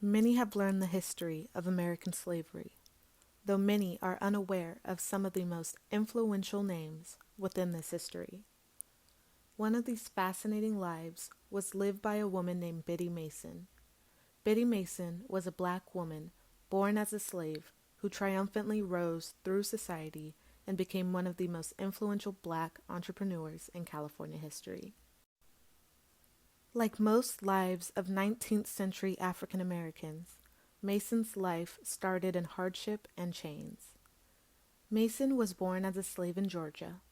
Many have learned the history of American slavery, though many are unaware of some of the most influential names within this history. One of these fascinating lives was lived by a woman named Biddy Mason. Biddy Mason was a black woman born as a slave who triumphantly rose through society and became one of the most influential black entrepreneurs in California history. Like most lives of 19th century African Americans, Mason's life started in hardship and chains. Mason was born as a slave in Georgia.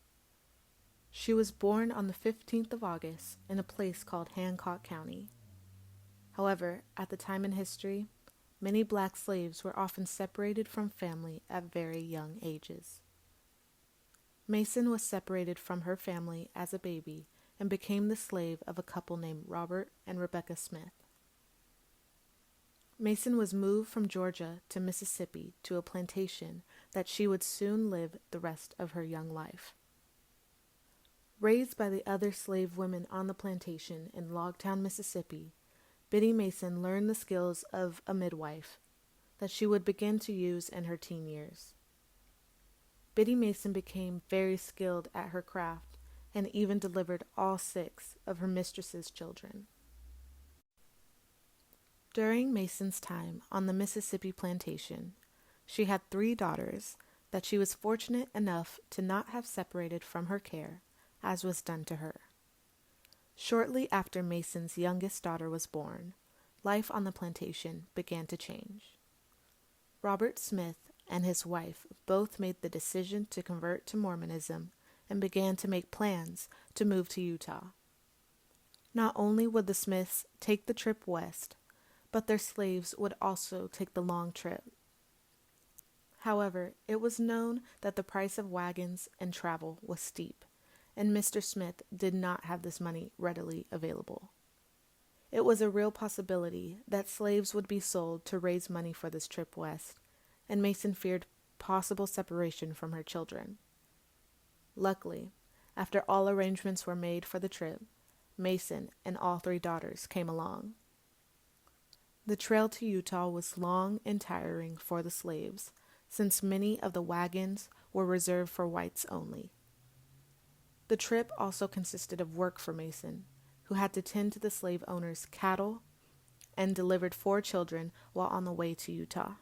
She was born on the 15th of August in a place called Hancock County. However, at the time in history, many black slaves were often separated from family at very young ages. Mason was separated from her family as a baby and became the slave of a couple named Robert and Rebecca Smith. Mason was moved from Georgia to Mississippi to a plantation that she would soon live the rest of her young life. Raised by the other slave women on the plantation in Logtown, Mississippi, Biddy Mason learned the skills of a midwife that she would begin to use in her teen years. Biddy Mason became very skilled at her craft and even delivered all 6 of her mistress's children. During Mason's time on the Mississippi plantation, she had 3 daughters that she was fortunate enough to not have separated from her care, as was done to her. Shortly after Mason's youngest daughter was born, life on the plantation began to change. Robert Smith and his wife both made the decision to convert to Mormonism and began to make plans to move to Utah. Not only would the Smiths take the trip west, but their slaves would also take the long trip. However, it was known that the price of wagons and travel was steep, and Mr. Smith did not have this money readily available. It was a real possibility that slaves would be sold to raise money for this trip west, and Mason feared possible separation from her children. Luckily, after all arrangements were made for the trip, Mason and all 3 daughters came along. The trail to Utah was long and tiring for the slaves, since many of the wagons were reserved for whites only. The trip also consisted of work for Mason, who had to tend to the slave owners' cattle and delivered 4 children while on the way to Utah.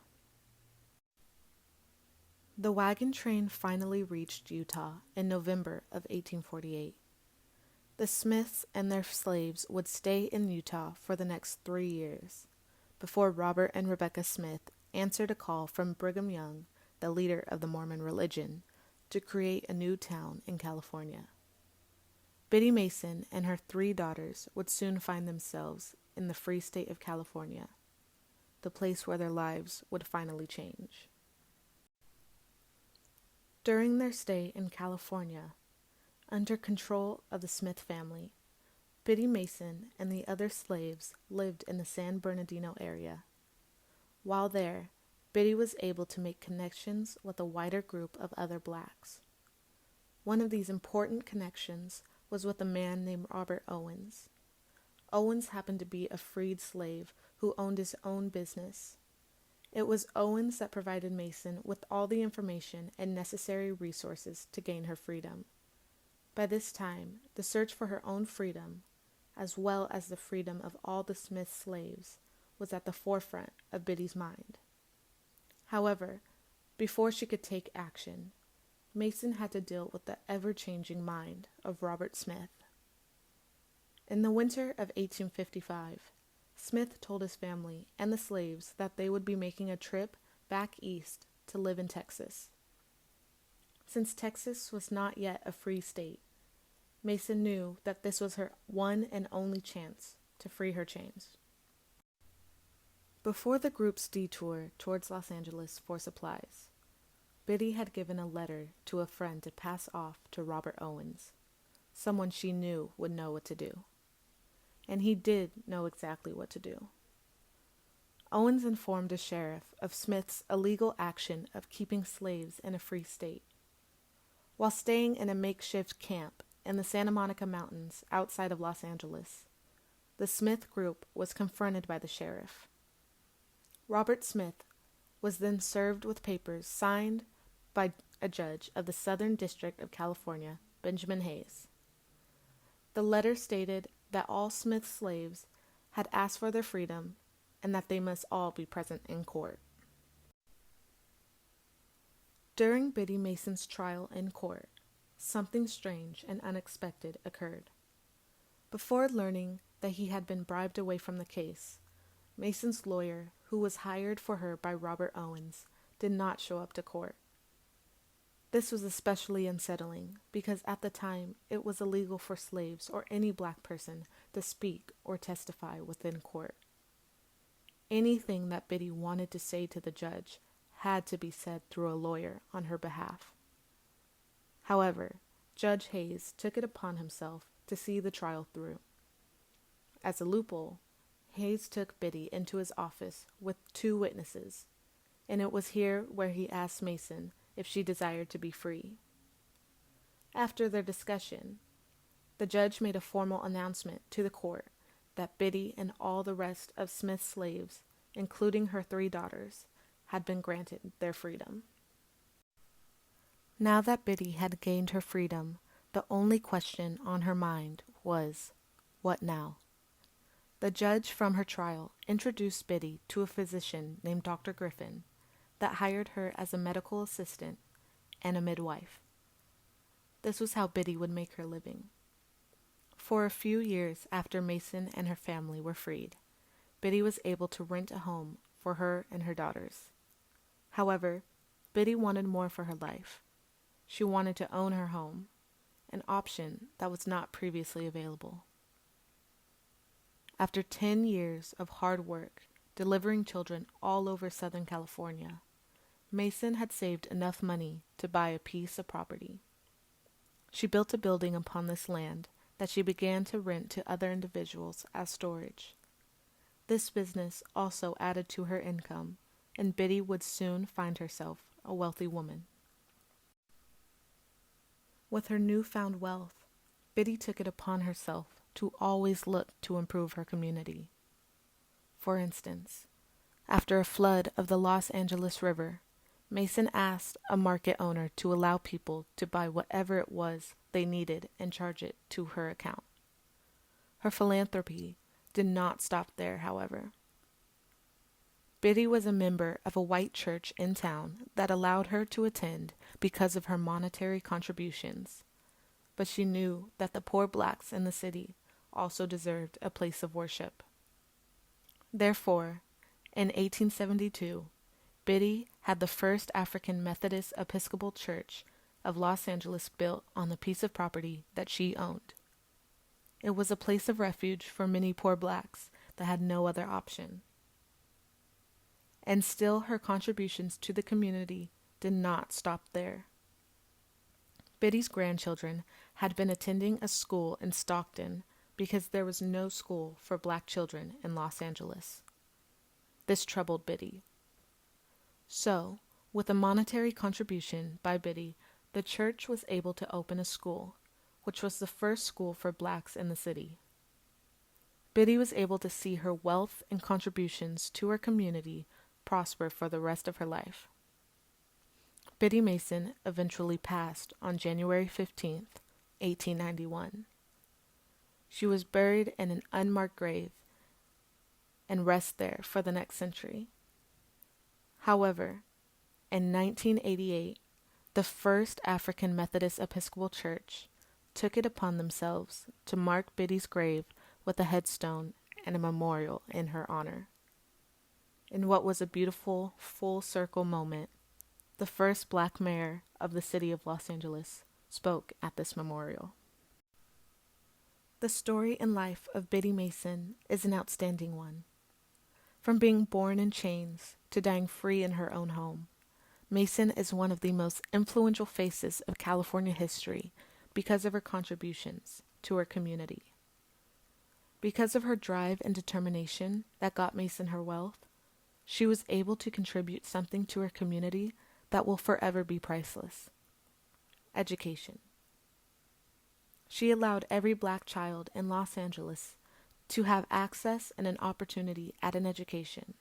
The wagon train finally reached Utah in November of 1848. The Smiths and their slaves would stay in Utah for the next 3 years, before Robert and Rebecca Smith answered a call from Brigham Young, the leader of the Mormon religion, to create a new town in California. Biddy Mason and her 3 daughters would soon find themselves in the free state of California, the place where their lives would finally change. During their stay in California, under control of the Smith family, Biddy Mason and the other slaves lived in the San Bernardino area. While there, Biddy was able to make connections with a wider group of other blacks. One of these important connections was with a man named Robert Owens. Owens happened to be a freed slave who owned his own business. It was Owens that provided Mason with all the information and necessary resources to gain her freedom. By this time, the search for her own freedom, as well as the freedom of all the Smith slaves, was at the forefront of Biddy's mind. However, before she could take action, Mason had to deal with the ever-changing mind of Robert Smith. In the winter of 1855, Smith told his family and the slaves that they would be making a trip back east to live in Texas. Since Texas was not yet a free state, Mason knew that this was her one and only chance to free her chains. Before the group's detour towards Los Angeles for supplies, Biddy had given a letter to a friend to pass off to Robert Owens, someone she knew would know what to do. And he did know exactly what to do. Owens informed the sheriff of Smith's illegal action of keeping slaves in a free state. While staying in a makeshift camp in the Santa Monica Mountains outside of Los Angeles, the Smith group was confronted by the sheriff. Robert Smith was then served with papers signed by a judge of the Southern District of California, Benjamin Hayes. The letter stated that all Smith's slaves had asked for their freedom and that they must all be present in court. During Biddy Mason's trial in court, something strange and unexpected occurred. Before learning that he had been bribed away from the case, Mason's lawyer, who was hired for her by Robert Owens, did not show up to court. This was especially unsettling because at the time it was illegal for slaves or any black person to speak or testify within court. Anything that Biddy wanted to say to the judge had to be said through a lawyer on her behalf. However, Judge Hayes took it upon himself to see the trial through. As a loophole, Hayes took Biddy into his office with 2 witnesses, and it was here where he asked Mason if she desired to be free. After their discussion, the judge made a formal announcement to the court that Biddy and all the rest of Smith's slaves, including her 3 daughters, had been granted their freedom. Now that Biddy had gained her freedom, the only question on her mind was, what now? The judge from her trial introduced Biddy to a physician named Dr. Griffin that hired her as a medical assistant and a midwife. This was how Biddy would make her living. For a few years after Mason and her family were freed, Biddy was able to rent a home for her and her daughters. However, Biddy wanted more for her life. She wanted to own her home, an option that was not previously available. After 10 years of hard work delivering children all over Southern California, Mason had saved enough money to buy a piece of property. She built a building upon this land that she began to rent to other individuals as storage. This business also added to her income, and Biddy would soon find herself a wealthy woman. With her newfound wealth, Biddy took it upon herself to always look to improve her community. For instance, after a flood of the Los Angeles River, Mason asked a market owner to allow people to buy whatever it was they needed and charge it to her account. Her philanthropy did not stop there, however. Biddy was a member of a white church in town that allowed her to attend because of her monetary contributions, but she knew that the poor blacks in the city also deserved a place of worship. Therefore, in 1872, Biddy had the first African Methodist Episcopal Church of Los Angeles built on the piece of property that she owned. It was a place of refuge for many poor blacks that had no other option. And still her contributions to the community did not stop there. Biddy's grandchildren had been attending a school in Stockton because there was no school for black children in Los Angeles. This troubled Biddy. So, with a monetary contribution by Biddy, the church was able to open a school, which was the first school for blacks in the city. Biddy was able to see her wealth and contributions to her community prosper for the rest of her life. Biddy Mason eventually passed on January 15th, 1891. She was buried in an unmarked grave and rests there for the next century. However, in 1988, the First African Methodist Episcopal Church took it upon themselves to mark Biddy's grave with a headstone and a memorial in her honor. In what was a beautiful, full-circle moment, the first black mayor of the city of Los Angeles spoke at this memorial. The story and life of Biddy Mason is an outstanding one. From being born in chains to dying free in her own home, Mason is one of the most influential faces of California history because of her contributions to her community. Because of her drive and determination that got Mason her wealth, she was able to contribute something to her community that will forever be priceless: education. She allowed every black child in Los Angeles to have access and an opportunity at an education,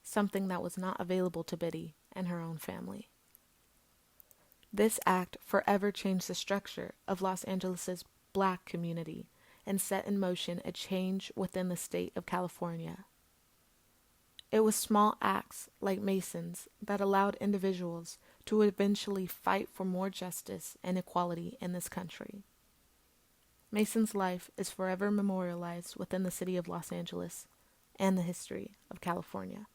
something that was not available to Biddy and her own family. This act forever changed the structure of Los Angeles' Black community and set in motion a change within the state of California. It was small acts like Mason's that allowed individuals to eventually fight for more justice and equality in this country. Mason's life is forever memorialized within the city of Los Angeles and the history of California.